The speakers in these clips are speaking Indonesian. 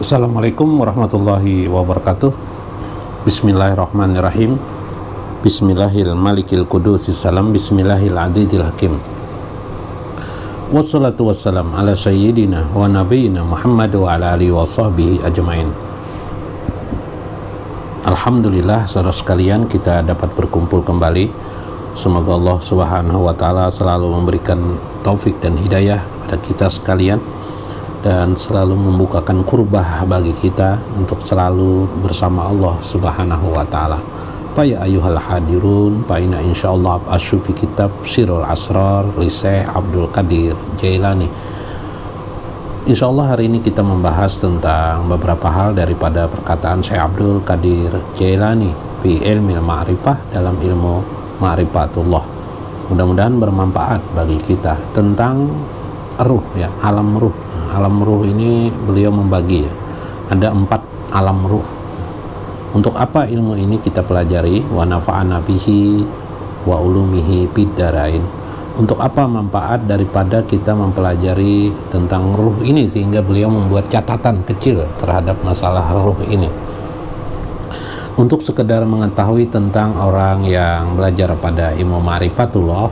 Assalamualaikum warahmatullahi wabarakatuh. Bismillahirrahmanirrahim. Bismillahil malikil kudusis salam. Bismillahil adidil hakim. Wassalatu wassalam ala sayyidina wa nabiyina Muhammad wa ala alihi wa sahbihi ajma'in. Alhamdulillah, saudara sekalian, kita dapat berkumpul kembali. Semoga Allah subhanahu wa ta'ala selalu memberikan taufik dan hidayah kepada kita sekalian, dan selalu membukakan kurbah bagi kita untuk selalu bersama Allah subhanahu wa ta'ala. Fa ya ayyuhal hadirun, fa inna insyaallah asyufi kitab Sirul Asrar li Syekh Abdul Qadir Jailani. Insyaallah hari ini kita membahas tentang beberapa hal daripada perkataan Syekh Abdul Qadir Jailani fi ilmil ma'rifah, dalam ilmu ma'rifatullah. Mudah-mudahan bermanfaat bagi kita tentang ruh, ya, alam ruh. Alam ruh ini beliau membagi, ya, ada 4 alam ruh. Untuk apa ilmu ini kita pelajari? Wa nafa'ana bihi wa ulumihi biddarain. Untuk apa manfaat daripada kita mempelajari tentang ruh ini, sehingga beliau membuat catatan kecil terhadap masalah ruh ini. Untuk sekedar mengetahui tentang orang yang belajar pada ilmu ma'rifatullah,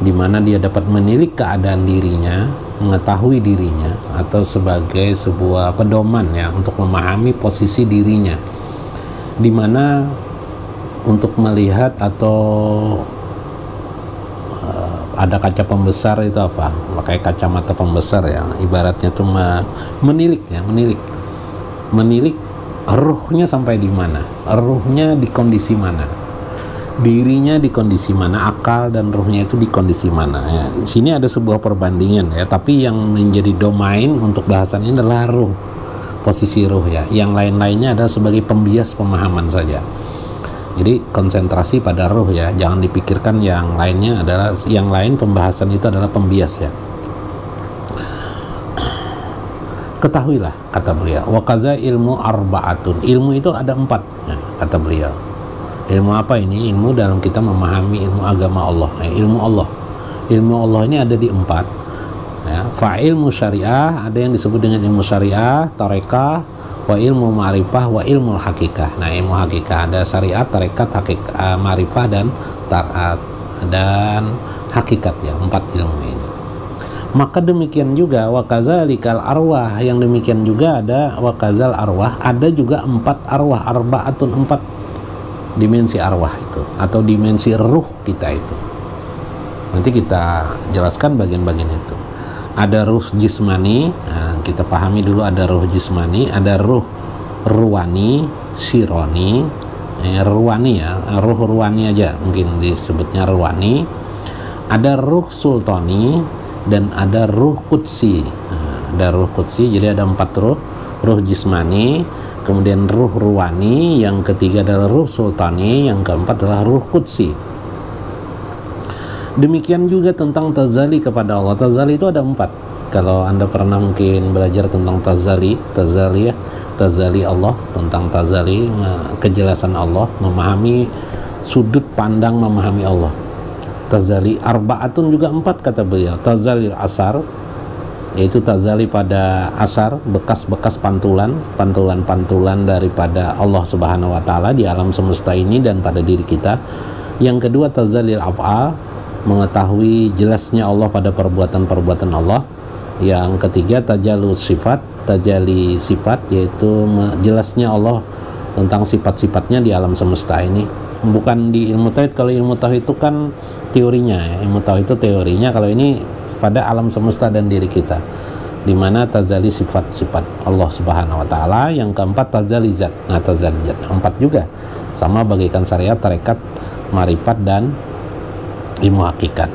di mana dia dapat menilik keadaan dirinya, mengetahui dirinya, atau sebagai sebuah pedoman, ya, untuk memahami posisi dirinya, di mana untuk melihat atau ada kaca pembesar itu apa? Pakai kacamata pembesar, ya, ibaratnya tuh menilik, ya, menilik ruhnya sampai di mana, ruhnya di kondisi mana, dirinya di kondisi mana, akal dan ruhnya itu di kondisi mana, ya. Sini ada sebuah perbandingan, ya, tapi yang menjadi domain untuk bahasan ini adalah ruh, posisi ruh, ya. Yang lain-lainnya adalah sebagai pembias pemahaman saja. Jadi konsentrasi pada ruh, ya, jangan dipikirkan yang lainnya adalah, yang lain pembahasan itu adalah pembias, ya. Ketahuilah, kata beliau, wa qaza ilmu arba'atun, ilmu itu ada 4, ya, kata beliau. Ilmu apa ini? Ilmu dalam kita memahami ilmu agama Allah, ilmu Allah. Ilmu Allah ini ada di 4, ya. Fa ilmu syariah, ada yang disebut dengan ilmu syariah, tarekah, wa ilmu ma'rifah, wa ilmu hakikah. Nah, ilmu hakikah ada syariat, tarekat, hakikah, ma'rifah dan taat dan hakikat, ya, 4 ilmu ini. Maka demikian juga wa kazalikal arwah, yang demikian juga ada wa kazal arwah, ada juga 4 arwah, arba'atun, 4 dimensi arwah itu, atau dimensi ruh kita itu. Nanti kita jelaskan bagian-bagian itu. Ada ruh jismani, nah, kita pahami dulu ada ruh jismani, ada ruh ruwani, sironi, ruwani, ya, ruh ruwani aja mungkin disebutnya ruwani. Ada ruh sultani dan ada ruh qudsi. Nah, ada ruh qudsi, jadi ada 4 ruh. Ruh jismani, kemudian ruh ruwani, yang ketiga adalah ruh sultani, yang keempat adalah ruh qudsi. Demikian juga tentang tazali kepada Allah. Tazali itu ada 4. Kalau Anda pernah mungkin belajar tentang tazali, ya, tazali Allah, tentang tazali, kejelasan Allah, memahami sudut pandang memahami Allah. Tazali arba'atun juga 4, kata beliau. Tazali asar, yaitu tazali pada asar, bekas-bekas pantulan daripada Allah subhanahu wa ta'ala di alam semesta ini dan pada diri kita. Yang kedua tazalil af'al, mengetahui jelasnya Allah pada perbuatan-perbuatan Allah. Yang ketiga tajalli sifat, yaitu jelasnya Allah tentang sifat-sifatnya di alam semesta ini. Bukan di ilmu tauhid. Kalau ilmu tauhid itu kan teorinya, ya. Ilmu tauhid itu teorinya, kalau ini pada alam semesta dan diri kita, di mana tazali sifat-sifat Allah subhanahu wa ta'ala. Yang keempat tazali zat. Nah, tazali zat 4 juga, sama bagaikan syariat, tarekat, marifat dan ilmu hakikat.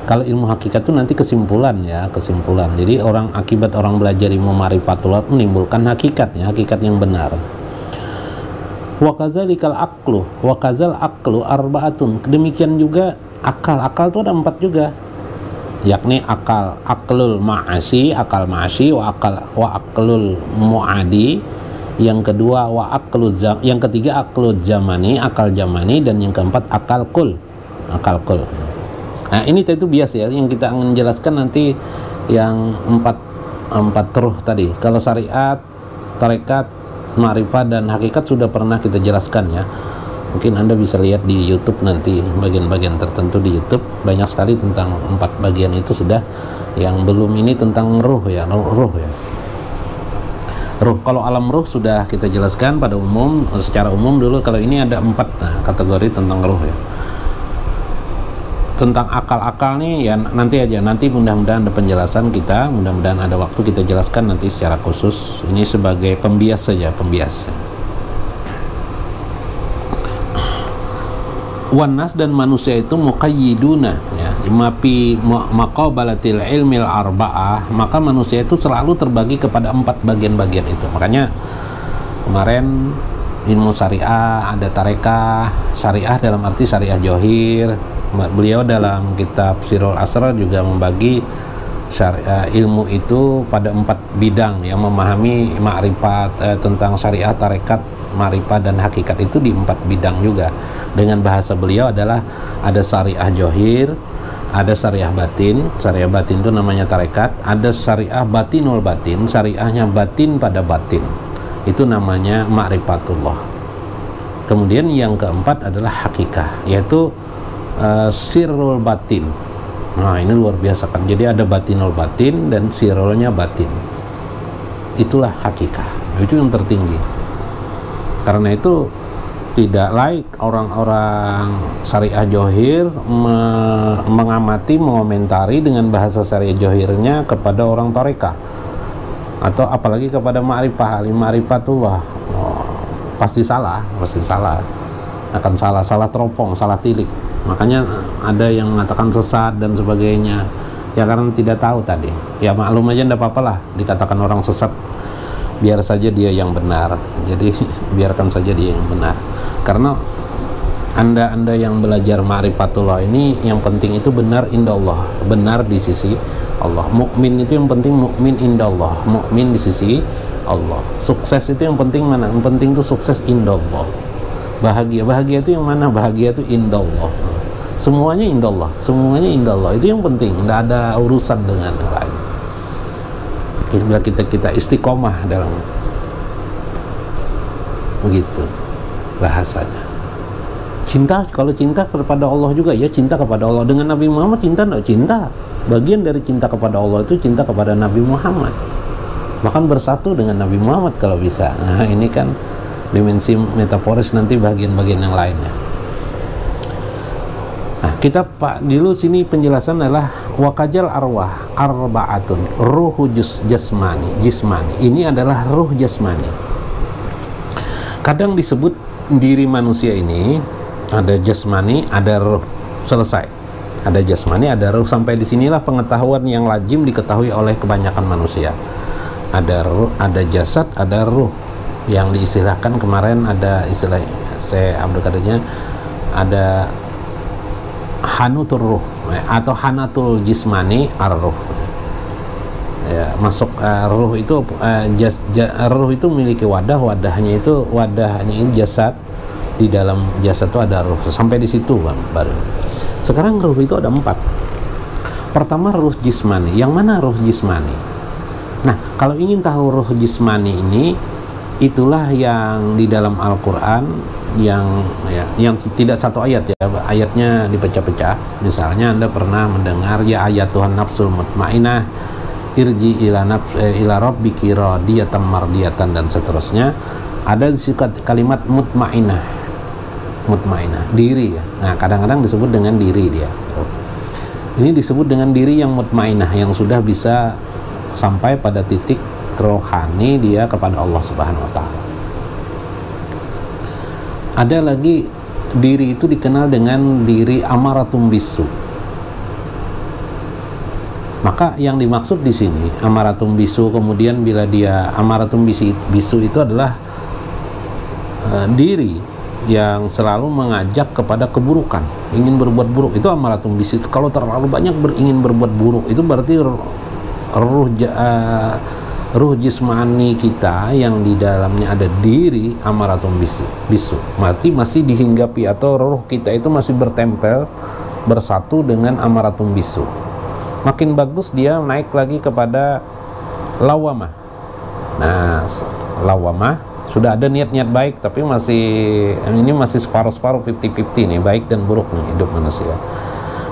Kalau ilmu hakikat itu nanti kesimpulan, ya, kesimpulan. Jadi akibat orang belajar ilmu ma'rifatullah menimbulkan hakikat, ya, hakikat yang benar. Wa kazalikal aqlu, wa kazal aqlu arba'atun. Demikian juga akal itu ada 4 juga. yakni aklul ma'asi, akal ma'asi, wa aklul mu'adi, yang kedua yang ketiga aklul jamani, akal jamani, dan yang keempat akal kul. Nah ini itu biasa ya, yang kita akan jelaskan nanti yang empat ruh tadi. Kalau syariat, tarekat, ma'rifat, dan hakikat sudah pernah kita jelaskan ya. Mungkin Anda bisa lihat di YouTube nanti, bagian-bagian tertentu di YouTube banyak sekali tentang 4 bagian itu sudah. Yang belum ini tentang ruh ya. Ruh, kalau alam ruh sudah kita jelaskan pada umum, secara umum dulu. Kalau ini ada 4 kategori tentang ruh ya. Tentang akal-akal nih ya nanti mudah-mudahan ada penjelasan kita, mudah-mudahan ada waktu kita jelaskan nanti secara khusus. Ini sebagai pembias saja, Wanas, dan manusia itu muqayyiduna ya, mapi maqabalatil ilmil arba'ah, maka manusia itu selalu terbagi kepada 4 bagian-bagian itu. Makanya kemarin ilmu syariah, ada tarekah syariah dalam arti syariah johir. Beliau dalam kitab Sirul Asrar juga membagi ilmu itu pada 4 bidang, yang memahami ma'rifat tentang syariah, tarekat, ma'rifat, dan hakikat itu di 4 bidang juga. Dengan bahasa beliau adalah ada syariah johir, ada syariah batin itu namanya tarekat, ada syariah batinul batin, syariahnya batin pada batin, itu namanya ma'rifatullah. Kemudian yang keempat adalah hakikah, yaitu sirrul batin. Nah ini luar biasa kan, jadi ada batinul batin dan sirrulnya batin, itulah hakikah, itu yang tertinggi. Karena itu tidak laik orang-orang syariah johir mengamati, mengomentari dengan bahasa syariah johirnya kepada orang tarekah, atau apalagi kepada ma'rifatullah. Pasti salah, akan salah teropong, salah tilik. Makanya ada yang mengatakan sesat dan sebagainya ya, karena tidak tahu tadi ya. Maklum aja, enggak apa-apa lah dikatakan orang sesat, biar saja dia yang benar. Jadi biarkan saja dia yang benar, karena anda yang belajar ma'rifatullah ini yang penting itu benar indallah, benar di sisi Allah. Mukmin itu yang penting mukmin indallah, mukmin di sisi Allah. Sukses itu yang penting mana? Yang penting itu sukses indallah. Bahagia itu yang mana? Bahagia itu indallah. Semuanya indallah, itu yang penting, tidak ada urusan dengan yang lain. Bila kita istiqomah dalam begitu bahasanya. Kalau cinta kepada Allah juga ya, cinta kepada Allah. Dengan Nabi Muhammad cinta, bagian dari cinta kepada Allah itu cinta kepada Nabi Muhammad, bahkan bersatu dengan Nabi Muhammad kalau bisa. Nah ini kan dimensi metaforis, nanti bagian-bagian yang lainnya. Nah, kita dulu sini penjelasan adalah wakajal arwah arba'atun, ruhu jismani. Ini adalah ruh jasmani. Kadang disebut diri manusia ini ada jasmani, ada ruh. Selesai. Ada jasmani, ada ruh. Sampai disinilah pengetahuan yang lazim diketahui oleh kebanyakan manusia. Ada ruh, ada jasad, ada ruh. Yang diistilahkan kemarin ada istilah saya Abdul Qadirnya, ada hanutur ruh atau hanatul jismani ar-ruh ya, masuk ruh itu ruh itu memiliki wadahnya ini jasad. Di dalam jasad itu ada ruh. Sampai di situ baru. Sekarang ruh itu ada 4. Pertama ruh jismani. Yang mana ruh jismani? Nah kalau ingin tahu ruh jismani ini, itulah yang di dalam Al-Quran yang tidak satu ayat ya, ayatnya dipecah-pecah. Misalnya Anda pernah mendengar ya ayat Tuhan nafsul mutmainah irji ila rabbiki radiyatan mardiyatan dan seterusnya. Ada kalimat mutmainah, diri ya. Nah kadang-kadang disebut dengan diri dia. Ini disebut dengan diri yang mutmainah, yang sudah bisa sampai pada titik rohani dia kepada Allah Subhanahu wa Ta'ala. Ada lagi diri itu dikenal dengan diri amaratum bisu. Maka yang dimaksud di sini amaratum bisu, kemudian bila dia amaratum bisu itu adalah diri yang selalu mengajak kepada keburukan, ingin berbuat buruk, itu amaratun bisu. Kalau terlalu banyak ingin berbuat buruk, itu berarti ruh jismani kita yang di dalamnya ada diri amaratun bisu. Berarti masih dihinggapi, atau ruh kita itu masih bertempel, bersatu dengan amaratun bisu. Makin bagus dia naik lagi kepada lawamah. Nah, lawamah sudah ada niat-niat baik, tapi ini masih separuh-separuh, 50-50 nih, baik dan buruk nih hidup manusia.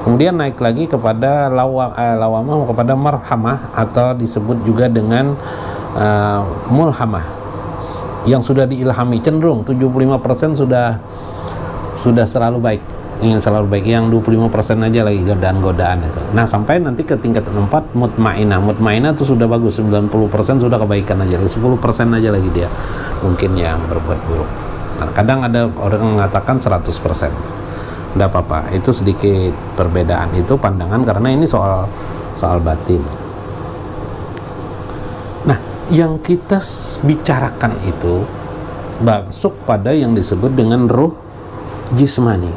Kemudian naik lagi kepada lawamah, kepada marhamah, atau disebut juga dengan mulhamah, yang sudah diilhami, cenderung 75% sudah selalu baik, ingin selalu baik, yang 25% aja lagi godaan-godaan itu. Nah, sampai nanti ke tingkat 4 mutmainah itu sudah bagus, 90% sudah kebaikan aja, 10% aja lagi dia mungkin yang berbuat buruk. Nah, kadang ada orang mengatakan 100%. Tidak apa-apa, itu sedikit perbedaan, itu pandangan, karena ini soal batin. Nah, yang kita bicarakan itu masuk pada yang disebut dengan ruh jismani.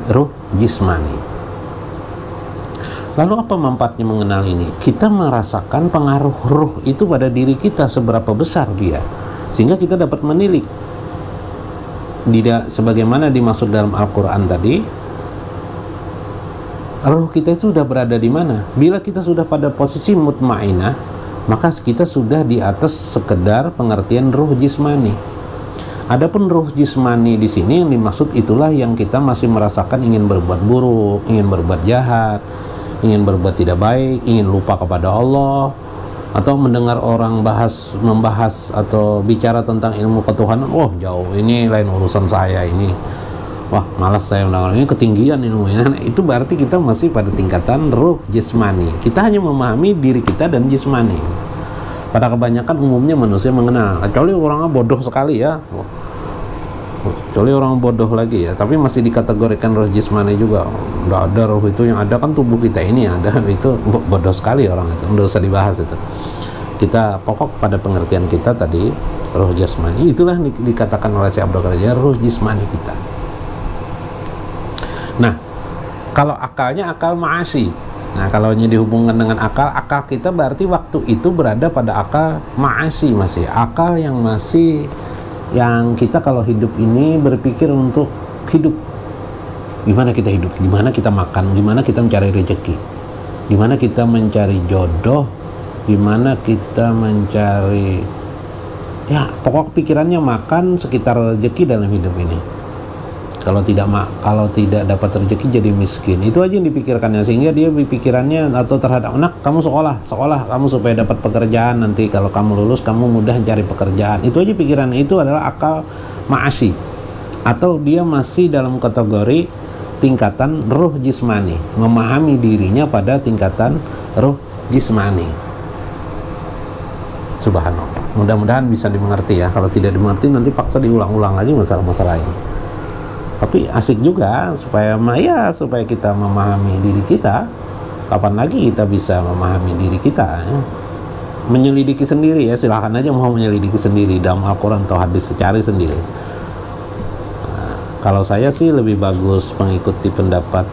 Lalu apa manfaatnya mengenal ini? Kita merasakan pengaruh ruh itu pada diri kita seberapa besar dia, sehingga kita dapat menilik. Sebagaimana dimaksud dalam Al-Quran tadi, ruh kita itu sudah berada di mana? Bila kita sudah pada posisi mutmainah, maka kita sudah di atas sekedar pengertian ruh jismani. Adapun ruh jismani di sini yang dimaksud itulah yang kita masih merasakan ingin berbuat buruk, ingin berbuat jahat, ingin berbuat tidak baik, ingin lupa kepada Allah, atau mendengar orang membahas atau bicara tentang ilmu ketuhanan, oh jauh, ini lain urusan saya ini. Wah, malas saya mendengar, ini ketinggian ilmu ini. Nah, itu berarti kita masih pada tingkatan ruh jismani. Kita hanya memahami diri kita dan jismani. Pada kebanyakan umumnya manusia mengenal, kecuali orangnya bodoh sekali ya, kecuali orang bodoh lagi ya, tapi masih dikategorikan ruh jismani juga. Nggak ada ruh itu, yang ada kan tubuh kita ini ada, itu bodoh sekali orang itu, nggak usah dibahas itu. Kita pokok pada pengertian kita tadi, ruh jasmani, itulah dikatakan oleh Syekh Abdul Qadir ruh jismani kita. Nah, kalau akalnya akal ma'asi. Nah, kalau ini dihubungkan dengan akal kita berarti waktu itu berada pada akal ma'asi, masih akal yang kita kalau hidup ini berpikir untuk hidup. Gimana kita hidup, gimana kita makan, gimana kita mencari rezeki, gimana kita mencari jodoh, gimana kita mencari, ya pokok pikirannya makan sekitar rezeki dalam hidup ini. Kalau tidak dapat rezeki jadi miskin, itu aja yang dipikirkannya, sehingga dia pikirannya atau terhadap anak, kamu sekolah kamu supaya dapat pekerjaan, nanti kalau kamu lulus kamu mudah cari pekerjaan. Itu aja pikirannya, itu adalah akal ma'asi, atau dia masih dalam kategori tingkatan ruh jismani, memahami dirinya pada tingkatan ruh jismani. Subhanallah, mudah-mudahan bisa dimengerti ya. Kalau tidak dimengerti nanti paksa diulang-ulang lagi masalah-masalah ini. Tapi asik juga supaya kita memahami diri kita. Kapan lagi kita bisa memahami diri kita ya? Menyelidiki sendiri ya, silahkan aja mau menyelidiki sendiri dalam Al-Quran atau hadis, cari sendiri. Nah, kalau saya sih lebih bagus mengikuti pendapat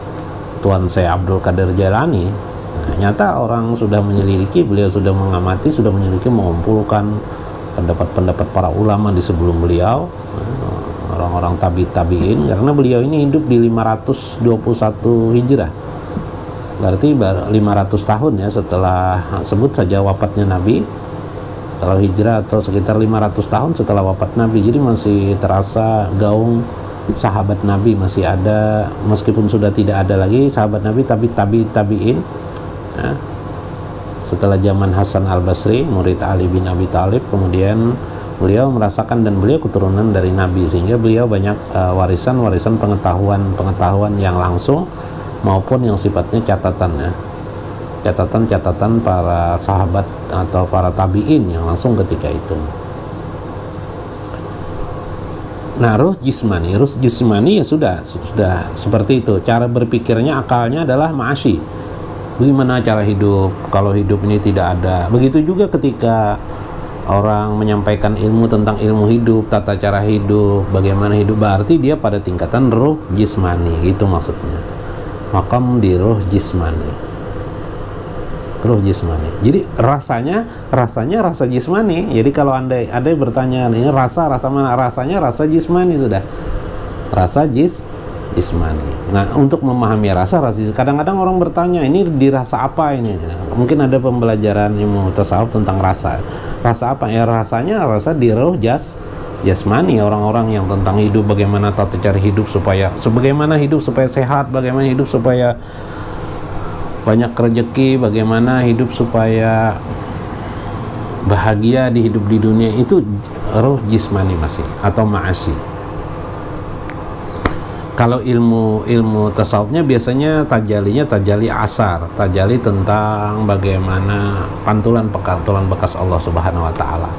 Tuan Syekh Abdul Qadir Jailani. Nah, nyata orang sudah menyelidiki, beliau sudah mengamati, sudah menyelidiki, mengumpulkan pendapat-pendapat para ulama di sebelum beliau, orang-orang tabi'in, karena beliau ini hidup di 521 Hijrah, berarti 500 tahun ya setelah, sebut saja wafatnya Nabi, kalau Hijrah, atau sekitar 500 tahun setelah wafat Nabi. Jadi masih terasa gaung sahabat Nabi masih ada, meskipun sudah tidak ada lagi sahabat Nabi, tapi tabi'in ya. Setelah zaman Hasan al-Basri, murid Ali bin Abi Thalib, kemudian beliau merasakan, dan beliau keturunan dari Nabi, sehingga beliau banyak warisan pengetahuan yang langsung maupun yang sifatnya catatan para sahabat atau para tabi'in yang langsung ketika itu. Nah, ruh jismani ya sudah seperti itu. Cara berpikirnya, akalnya adalah ma'asyi. Bagaimana cara hidup kalau hidup ini tidak ada. Begitu juga ketika orang menyampaikan ilmu tentang ilmu hidup, tata cara hidup, bagaimana hidup, berarti dia pada tingkatan ruh jismani, itu maksudnya. Maqam di ruh jismani. Ruh jismani. Jadi rasanya rasa jismani. Jadi kalau ada yang bertanya ini rasa mana? Rasanya rasa jismani sudah. Rasa jismani. Nah, untuk memahami rasa kadang-kadang orang bertanya, ini dirasa apa ini? Mungkin ada pembelajaran ilmu tasawuf tentang rasa. Rasa apa? Ya rasanya rasa di ruh jasmani, orang-orang yang tentang hidup, bagaimana tata cara hidup bagaimana hidup supaya sehat, bagaimana hidup supaya banyak rezeki, bagaimana hidup supaya bahagia di hidup di dunia, itu ruh jismani masih atau ma'asi. Kalau ilmu tasawufnya biasanya tajali asar, tajali tentang bagaimana pantulan bekas Allah Subhanahu wa taala.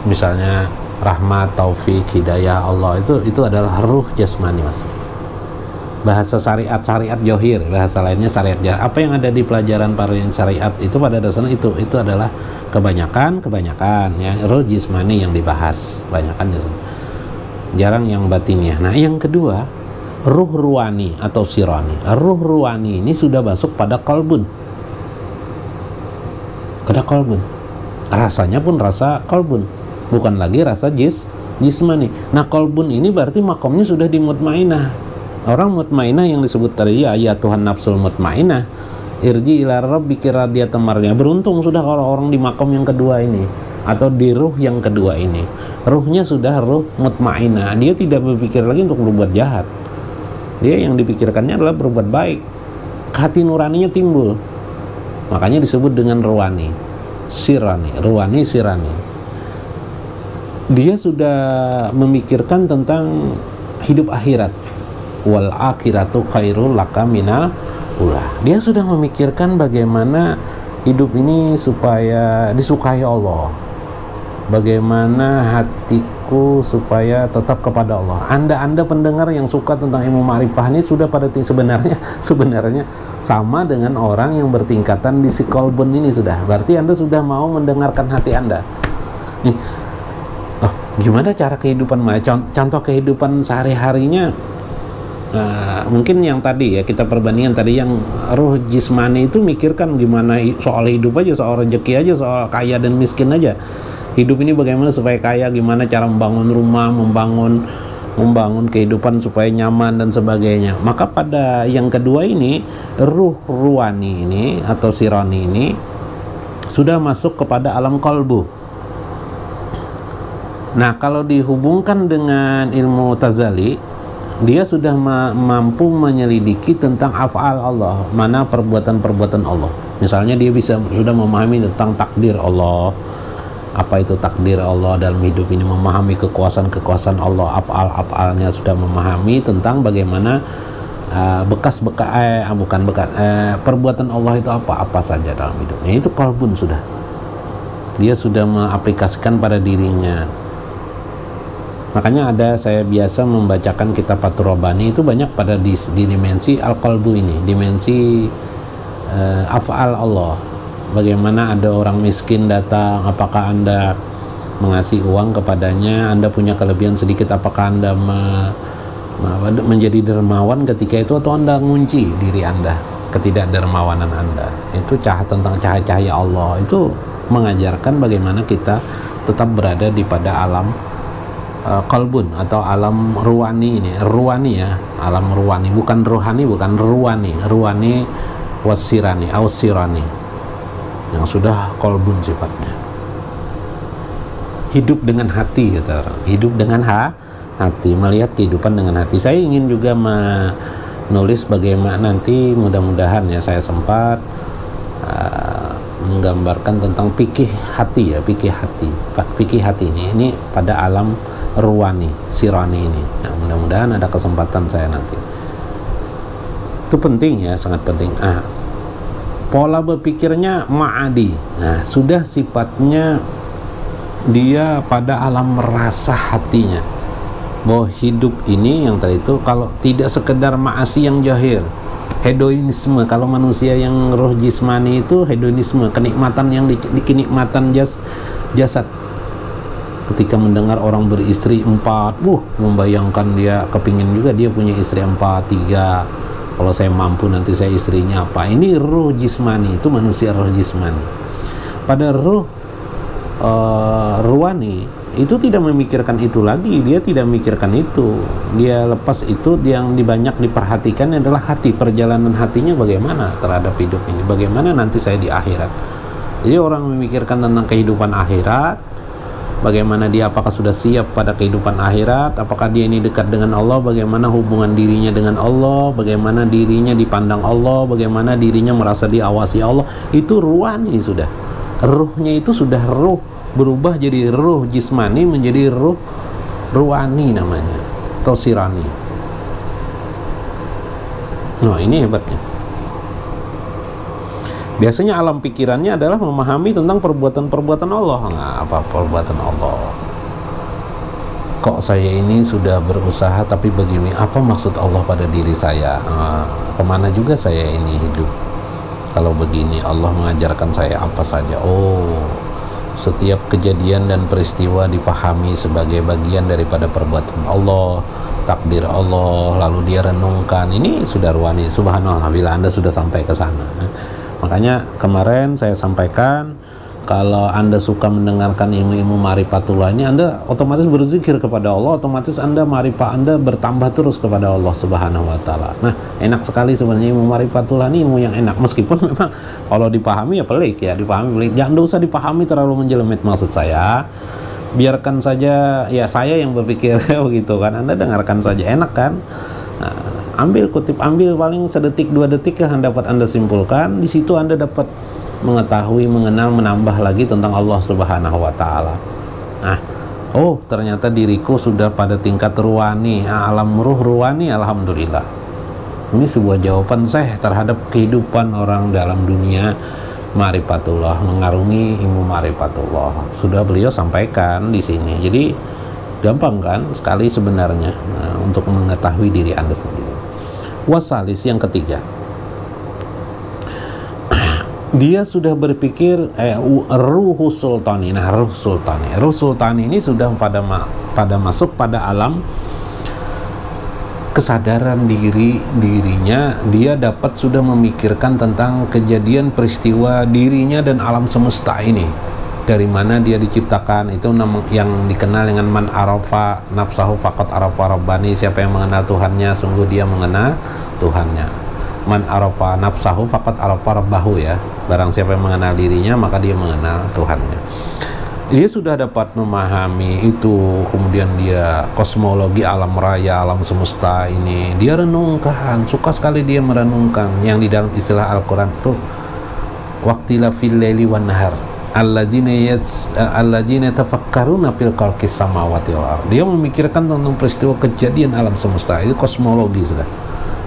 Misalnya rahmat, taufik, hidayah Allah, itu adalah ruh jasmani Mas. Bahasa syariat johir, bahasa lainnya syariat johir. Apa yang ada di pelajaran syariat itu pada dasarnya itu adalah kebanyakan ya ruh jismani yang dibahas, banyakan jarang yang batinnya. Nah, yang kedua, ruh ruwani atau sirani. Ruh ruwani ini sudah masuk pada qalbun. Rasanya pun rasa qalbun, bukan lagi rasa jismani. Nah, qalbun ini berarti makomnya sudah di mutmainah. Orang mutmainah yang disebut tadi ya Tuhan nafsul mutmainah, irji ila rabbiki radiyatan mardiyah. Beruntung sudah orang-orang di makom yang kedua ini atau di ruh yang kedua ini. Ruhnya sudah ruh mutmainah. Dia tidak berpikir lagi untuk berbuat jahat. Dia yang dipikirkannya adalah berbuat baik. Hati nuraninya timbul. Makanya disebut dengan ruwani, sirani. Dia sudah memikirkan tentang hidup akhirat. Wal akhiratu khairul laka minal ula. Dia sudah memikirkan bagaimana hidup ini supaya disukai Allah, bagaimana hatiku supaya tetap kepada Allah. Anda pendengar yang suka tentang ilmu ma'rifah ini sudah pada sebenarnya sama dengan orang yang bertingkatan di qalbun ini sudah. Berarti Anda sudah mau mendengarkan hati Anda. Nih, gimana cara kehidupan? Contoh kehidupan sehari-harinya. Nah, mungkin yang tadi ya kita perbandingan tadi yang ruh jismani itu mikirkan gimana soal hidup aja, soal rezeki aja, soal kaya dan miskin aja. Hidup ini bagaimana supaya kaya, gimana cara membangun rumah, membangun kehidupan supaya nyaman dan sebagainya. Maka pada yang kedua ini, ruh ruwani ini atau sirani ini sudah masuk kepada alam qalbu. Nah, kalau dihubungkan dengan ilmu tazali, dia sudah mampu menyelidiki tentang af'al Allah, mana perbuatan-perbuatan Allah. Misalnya dia sudah memahami tentang takdir Allah. Apa itu takdir Allah dalam hidup ini, memahami kekuasaan Allah, af'al-af'alnya, sudah memahami tentang bagaimana perbuatan Allah itu apa saja dalam hidupnya. Itu qalbun sudah. Dia sudah mengaplikasikan pada dirinya. Makanya saya biasa membacakan kitab Fathur Rabbani itu banyak pada di dimensi al-qalbu ini, dimensi af'al Allah. Bagaimana ada orang miskin datang, apakah Anda mengasih uang kepadanya? Anda punya kelebihan sedikit, apakah Anda menjadi dermawan ketika itu, atau Anda ngunci diri Anda, ketidakdermawanan Anda? Itu tentang cahaya Allah. Itu mengajarkan bagaimana kita tetap berada pada alam qalbun atau alam ruwani ini. Ruwani ya, alam ruwani, bukan rohani, bukan ruwani wasirani ausirani, yang sudah qalbun sifatnya. Hidup dengan hati, kata orang. Hidup dengan hati, melihat kehidupan dengan hati. Saya ingin juga menulis bagaimana nanti, mudah-mudahan ya saya sempat menggambarkan tentang fikih hati ya, fikih hati ini pada alam ruwani, sirani ini. Nah, mudah-mudahan ada kesempatan saya nanti. Itu penting ya, sangat penting. Pola berpikirnya ma'adi. Nah, sudah sifatnya dia pada alam rasa hatinya, bahwa hidup ini yang tadi itu kalau tidak sekedar ma'asi yang jahil, hedonisme. Kalau manusia yang roh jismani itu hedonisme, kenikmatan yang kenikmatan jasad. Ketika mendengar orang beristri 4, membayangkan dia kepingin juga dia punya istri 4, 3. Kalau saya mampu nanti saya istrinya apa. Ini ruh jismani, itu manusia ruh jismani. Pada ruh ruhani itu tidak memikirkan itu lagi, dia tidak memikirkan itu. Dia lepas itu, yang banyak diperhatikan adalah hati, perjalanan hatinya bagaimana terhadap hidup ini, bagaimana nanti saya di akhirat. Jadi orang memikirkan tentang kehidupan akhirat, bagaimana dia, apakah sudah siap pada kehidupan akhirat, apakah dia ini dekat dengan Allah, bagaimana hubungan dirinya dengan Allah, bagaimana dirinya dipandang Allah, bagaimana dirinya merasa diawasi Allah. Itu ruhani sudah. Ruhnya itu sudah ruh, berubah jadi ruh jismani menjadi ruh ruhani namanya, atau sirani. Nah, ini hebatnya. Biasanya alam pikirannya adalah memahami tentang perbuatan-perbuatan Allah. Nah, apa perbuatan Allah? Kok saya ini sudah berusaha tapi begini, apa maksud Allah pada diri saya? Kemana juga saya ini hidup? Kalau begini, Allah mengajarkan saya apa saja? Setiap kejadian dan peristiwa dipahami sebagai bagian daripada perbuatan Allah, takdir Allah, lalu dia renungkan. Ini sudah ruhani. Subhanallah, bila Anda sudah sampai ke sana. Makanya kemarin saya sampaikan, kalau Anda suka mendengarkan ilmu-ilmu ma'rifatullah ini, Anda otomatis berzikir kepada Allah, otomatis Anda ma'rifat Anda bertambah terus kepada Allah Subhanahu wa taala. Nah, enak sekali sebenarnya ilmu ma'rifatullah ini, ilmu yang enak, meskipun memang kalau dipahami ya pelik ya, jangan usah dipahami terlalu menjelimet. Maksud saya, biarkan saja ya saya yang berpikir begitu kan, Anda dengarkan saja, enak kan. Nah, ambil paling sedetik 2 detik yang dapat Anda simpulkan. Di situ Anda dapat mengetahui, mengenal, menambah lagi tentang Allah Subhanahu wa taala. Nah, ternyata diriku sudah pada tingkat ruhani, alam ruh ruhani, alhamdulillah. Ini sebuah jawaban saya terhadap kehidupan orang dalam dunia ma'rifatullah, mengarungi ilmu ma'rifatullah. Sudah beliau sampaikan di sini. Jadi gampang kan sekali sebenarnya untuk mengetahui diri Anda sendiri. Wasalis, yang ketiga, dia sudah berpikir ruh sultani. Nah, ruh sultani ini sudah pada masuk pada alam kesadaran dirinya. Dia dapat sudah memikirkan tentang kejadian peristiwa dirinya dan alam semesta ini. Dari mana dia diciptakan, itu yang dikenal dengan man arafa nafsahu faqad arafa rabbani. Siapa yang mengenal Tuhannya, sungguh dia mengenal Tuhannya. Man arafa nafsahu faqad arafa rabbahu, ya. Barang siapa yang mengenal dirinya, maka dia mengenal Tuhannya. Dia sudah dapat memahami itu. Kemudian dia kosmologi alam raya, alam semesta ini dia renungkan. Suka sekali dia merenungkan, yang di dalam istilah Al-Quran itu waqtila fil laili wan nahar alladzina tafakkaruna fil khalqis samawati wal ardh. Dia memikirkan tentang peristiwa kejadian alam semesta. Itu kosmologi sudah.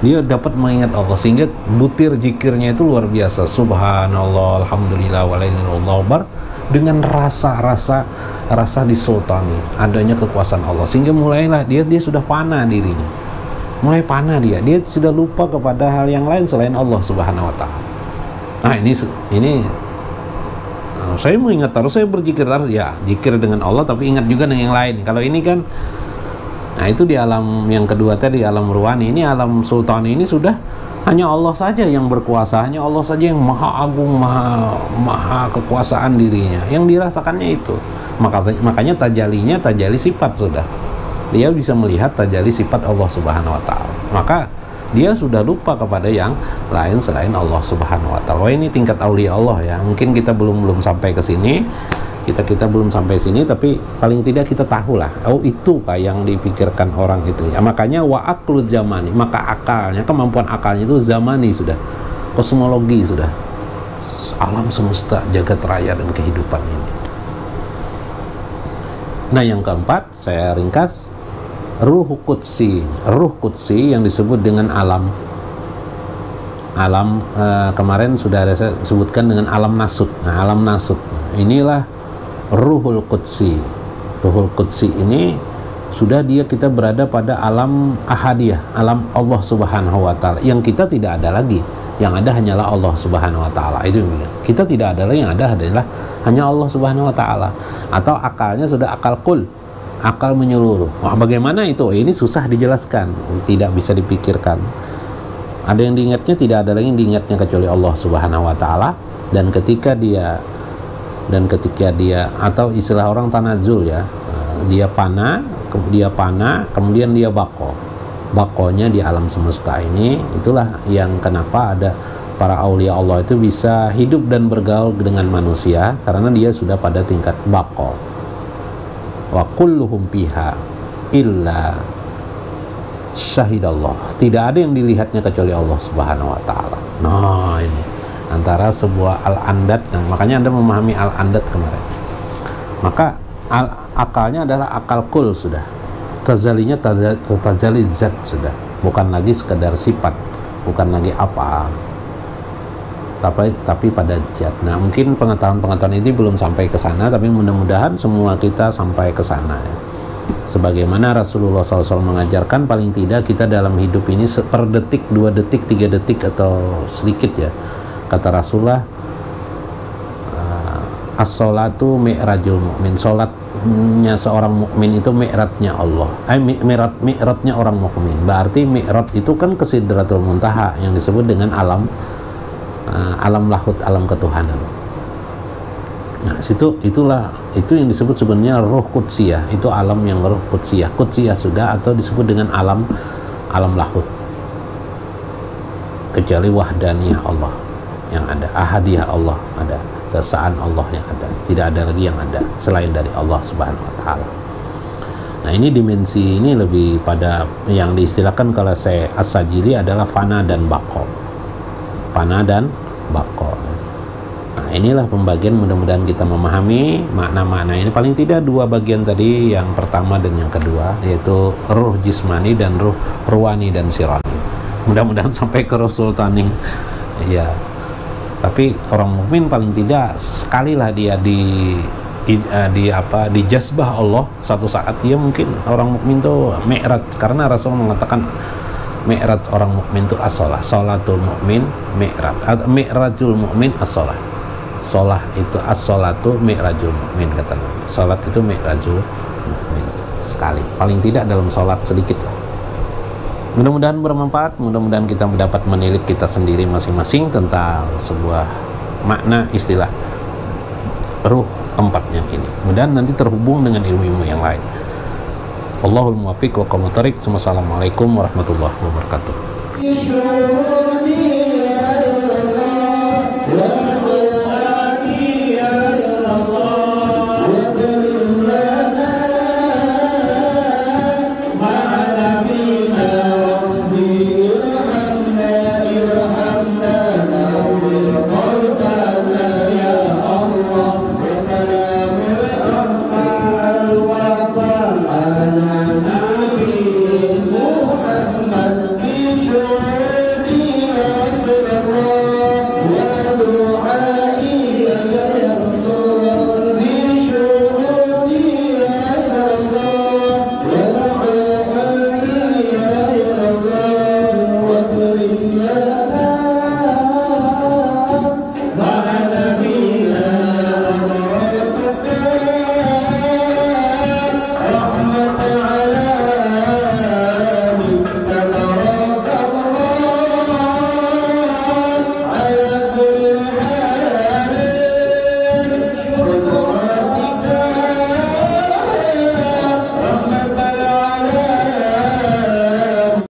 Dia dapat mengingat Allah, sehingga butir zikirnya itu luar biasa. Subhanallah, alhamdulillah, walailallahu akbar, dengan rasa disultani, adanya kekuasaan Allah. Sehingga mulailah dia sudah fana dirinya. Mulai fana dia sudah lupa kepada hal yang lain selain Allah Subhanahu wa taala. Nah, ini saya mengingat terus, saya berzikir terus, ya zikir dengan Allah tapi ingat juga dengan yang lain. Kalau ini kan, nah itu di alam yang kedua tadi, alam ruhani. Ini alam sultani ini sudah hanya Allah saja yang berkuasa, hanya Allah saja yang maha agung, maha kekuasaan dirinya, yang dirasakannya itu. Makanya tajali sifat sudah. Dia bisa melihat tajali sifat Allah Subhanahu wa taala. Maka dia sudah lupa kepada yang lain selain Allah Subhanahu wa taala. Ini tingkat aulia Allah ya. Mungkin kita belum sampai ke sini. Kita belum sampai sini, tapi paling tidak kita tahulah. Itu Pak yang dipikirkan orang itu. Ya, makanya wa aqlu zamani, maka akalnya, kemampuan akalnya itu zamani sudah. Kosmologi sudah. Alam semesta, jagat raya dan kehidupan ini. Nah, yang keempat saya ringkas, ruh qudsi yang disebut dengan alam kemarin sudah saya sebutkan dengan alam nasut. Nah, alam nasut inilah ruhul qudsi. Ruhul qudsi ini sudah kita berada pada alam ahadiyah, alam Allah Subhanahu wa taala, yang kita tidak ada lagi. yang ada hanyalah Allah Subhanahu wa taala. Itu kita tidak ada lagi, yang ada adalah hanya Allah Subhanahu wa taala. Atau akalnya sudah akal kul, akal menyeluruh. Wah, bagaimana itu? Ini susah dijelaskan, tidak bisa dipikirkan. Ada yang diingatnya, tidak ada lagi yang diingatnya kecuali Allah Subhanahu wa taala. Dan ketika dia atau istilah orang tanazul ya, dia pana, kemudian dia bakonya di alam semesta ini. Itulah yang kenapa ada para aulia Allah itu bisa hidup dan bergaul dengan manusia, karena dia sudah pada tingkat bako. Wa kulluhum fiha illa syahidallah. Tidak ada yang dilihatnya kecuali Allah Subhanahu wa taala. Nah, ini antara sebuah al-andad. Nah, makanya Anda memahami al-andad kemarin. Maka akalnya adalah akal kul sudah. Tazalinya tazali zat sudah. Bukan lagi sekedar sifat, bukan lagi apa. Tapi pada zat. Nah, mungkin pengetahuan ini belum sampai ke sana, tapi mudah-mudahan semua kita sampai ke sana ya. Sebagaimana Rasulullah SAW mengajarkan, paling tidak kita dalam hidup ini per detik, 2 detik, 3 detik atau sedikit ya. Kata Rasulullah, as-sholatu mi'rajul mu'min. Sholatnya seorang mukmin itu mi'ratnya Allah. Mi'ratnya orang mukmin. Berarti mi'rat itu kan ke Sidratul Muntaha yang disebut dengan alam lahut, alam ketuhanan. Nah, itu yang disebut sebenarnya ruh qudsiyah. Itu alam yang ruh qudsiyah sudah, atau disebut dengan alam lahut. Kecuali wahdaniyah Allah yang ada, ahadiyah Allah ada, keesaan Allah yang ada. Tidak ada lagi yang ada selain dari Allah Subhanahu wa taala. Nah, ini dimensi ini lebih pada yang diistilahkan kalau saya as-sajili adalah fana dan bako. Fana dan bako. Nah, inilah pembagian, mudah-mudahan kita memahami makna-makna ini. Paling tidak 2 bagian tadi, yang pertama dan yang kedua, yaitu ruh jismani dan ruh ruwani dan sirani. Mudah-mudahan sampai ke ruh sultani. Ya. Tapi orang mukmin paling tidak sekali lah dia dijazbah Allah satu saat, dia mungkin orang mukmin tuh mi'raj, karena Rasul mengatakan mi'raj orang mukmin itu as-shalah, sholatul mukmin mi'raj, mi'rajul mukmin as-shalah. Shalah itu as-sholatu mi'rajul mukmin, kata Nabi. Salat itu mi'rajul mukmin sekali, paling tidak dalam salat sedikit lah. Mudah-mudahan bermanfaat, mudah-mudahan kita mendapat menilik kita sendiri masing-masing tentang sebuah makna istilah ruh 4 yang ini. Mudah-mudahan nanti terhubung dengan ilmu-ilmu yang lain. Allahul muwaffiq wa aqwamut thariq. Wassalamualaikum warahmatullahi wabarakatuh.